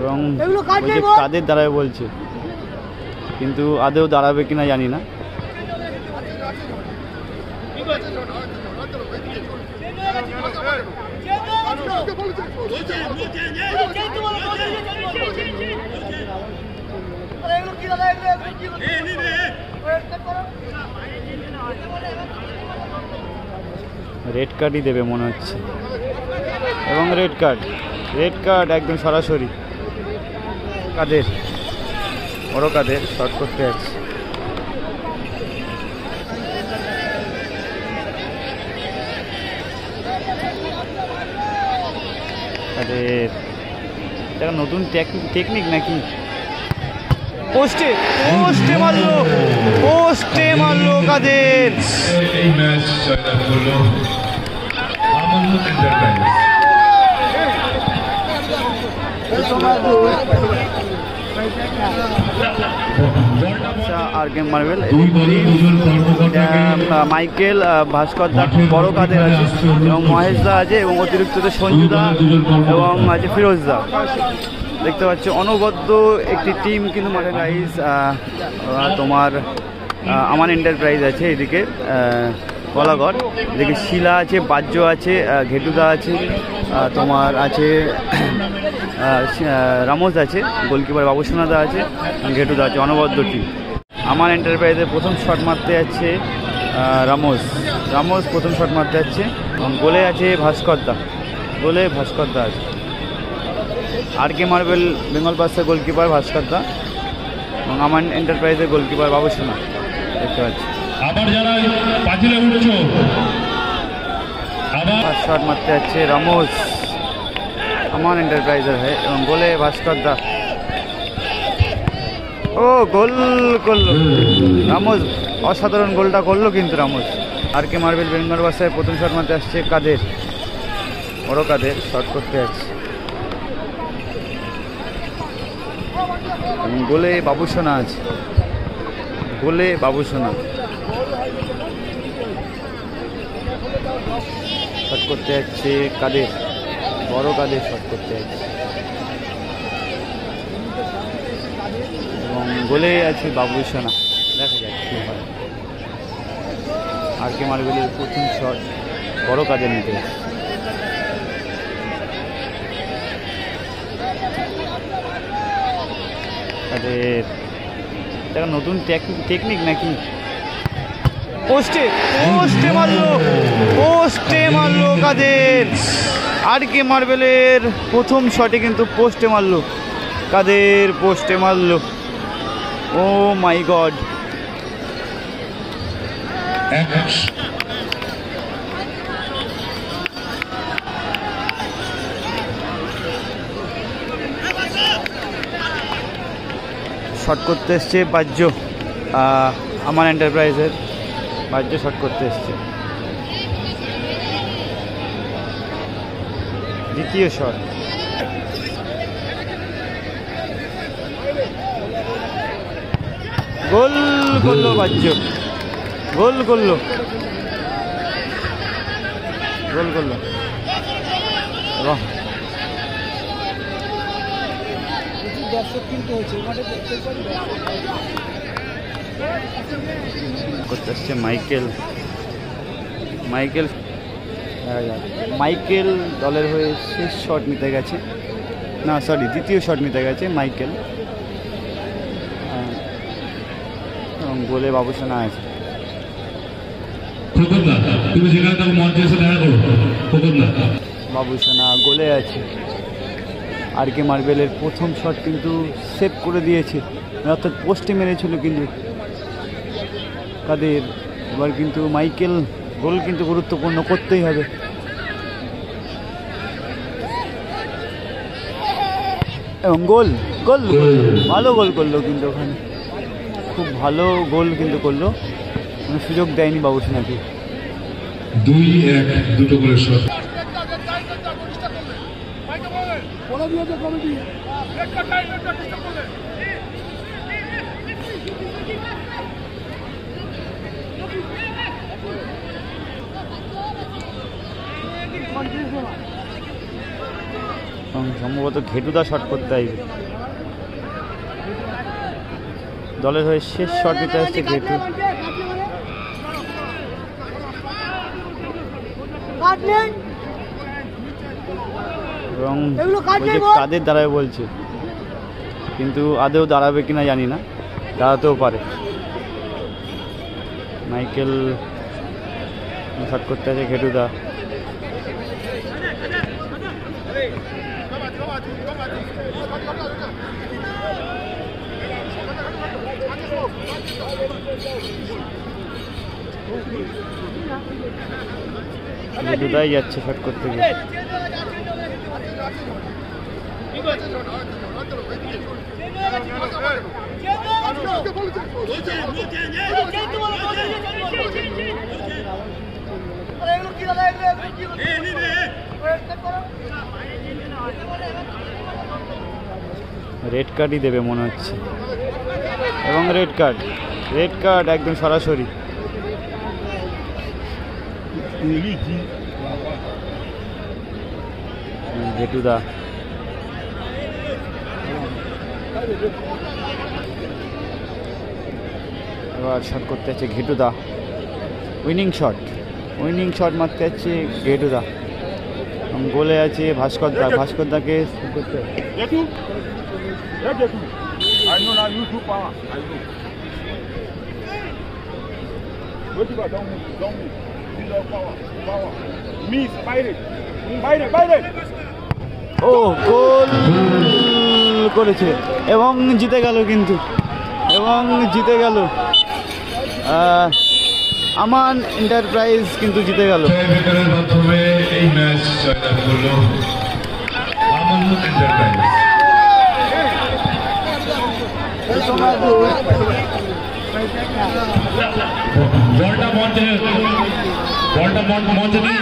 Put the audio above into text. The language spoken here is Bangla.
এবং কাদের দাঁড়াবে বলছে, কিন্তু আদেও দাঁড়াবে কিনা জানি না। রেড কার্ডই দেবে মনে হচ্ছে, এবং রেড কার্ড একদম সরাসরি কাদের, বড় কাদের শর্ট করতে যাচ্ছে। কাদের এটা নতুন টেকনিক নাকি? পোস্টে মারলো কাদের। আর গেম মার্বেল মাইকেল ভাস্কর দা বড় কাদের আছে, এবং মহেশ দা আছে, এবং অতিরিক্ত সঞ্জু দা এবং আছে ফিরোজ দা। দেখতে পাচ্ছ অনবদ্য একটি টিম কিন্তু মাঠে গাইজ। তোমার আমান এন্টারপ্রাইজ আছে এদিকে, কলাগড় এদিকে শিলা আছে, বাজ্য আছে, ঘেটুদা আছে, তোমার আছে রামোস আছে, গোলকিপার বাবুসোনাদা আছে, ঘেটুদা আছে। অনবদ্য টিম। আমান এন্টারপ্রাইজের প্রথম শট মারতে যাচ্ছে রামোস প্রথম শট মারতে যাচ্ছে, এবং গোলে আছে ভাস্কর দা আছে। আর কে মার্বেল বেঙ্গল পাসের গোলকিপার ভাস্কর দা, এবং আমান এন্টারপ্রাইজের গোলকিপার বাবুসোনা। দেখতে পাচ্ছি শট মারতে যাচ্ছে রামোস আমান এন্টারপ্রাইজের হয়ে, এবং গোলে ভাস্কর দা। ও গোল করলো রামোস, অসাধারণ গোলটা করলো কিন্তু রামোস। আর কে মার্বেল বেঙ্গল পাসের প্রথম শট মারতে আসছে কাদের, বড় কাদের শট করতে যাচ্ছে, গোলে বাবুসোনা আছে, শট করতে যাচ্ছে কাদের, বড় কাদের শট করতে যাচ্ছে, এবং গোলে আছে বাবুসোনা। দেখা যাক কি হয়। আর কে মার্বেলের প্রথম শট বড় কাদের নিতে যাচ্ছে। এটা নতুন টেকনিক নাকি? পোস্টে মারলো কাদের। আর কে মার্বেলের প্রথম শটে কিন্তু পোস্টে মারলো কাদের, ও মাই গড। শট করতে এসছে বাজ্য, আমান এন্টারপ্রাইজের বাজ্য শট করতে এসছে। দ্বিতীয় শট, গোল করলো বাজ্য, গোল করলো। করতে আসছে মাইকেল দলের হয়ে শেষ শট নিতে গেছে, না সরি দ্বিতীয় শট নিতে গেছে মাইকেল, এবং গোলে বাবুসোনা আছে। বাবুসোনা গোলে আছে। আর কে মার্বেলের প্রথম শট কিন্তু সেভ করে দিয়েছে, অর্থাৎ পোস্টে মেরেছিল কিন্তু কাদের। এবার কিন্তু মাইকেল গোল কিন্তু গুরুত্বপূর্ণ করতেই হবে। এবং গোল ভালো গোল করলো কিন্তু, ওখানে খুব ভালো গোল কিন্তু করলো, কোনো সুযোগ দেয়নি বাবুসোনাকে। 2-1 দুটো করে শট। এবং সম্ভবত ঘেটুদা শট করতে আসবে। দলের হয়ে শেষ শট দিতে আসছে ঘেটু, এবং কাদের দাঁড়াবে বলছে, কিন্তু আদেও দাঁড়াবে কিনা জানি না, দাঁড়াতেও পারে। মাইকেল শট করতে আছে ঘেটুদা, ঘেটুদাই যাচ্ছে শট করতে গিয়ে। রেড কার্ডই দেবে মনে হচ্ছে, এবং রেড কার্ড একদম সরাসরি। ঘেটুদা এবার শট করতে আছে ঘেটুদা, উইনিং শট মারতে আছে ঘেটুদা, গোলে আছে ভাস্করদাকে করতে। ও গোল করেছে এবং জিতে গেল, কিন্তু আমান এন্টারপ্রাইজ কিন্তু জিতে গেল। মাধ্যমে এই ম্যাচ জয়লাভ করলো আমান এন্টারপ্রাইজ। বলটা মঞ্চে নিয়ে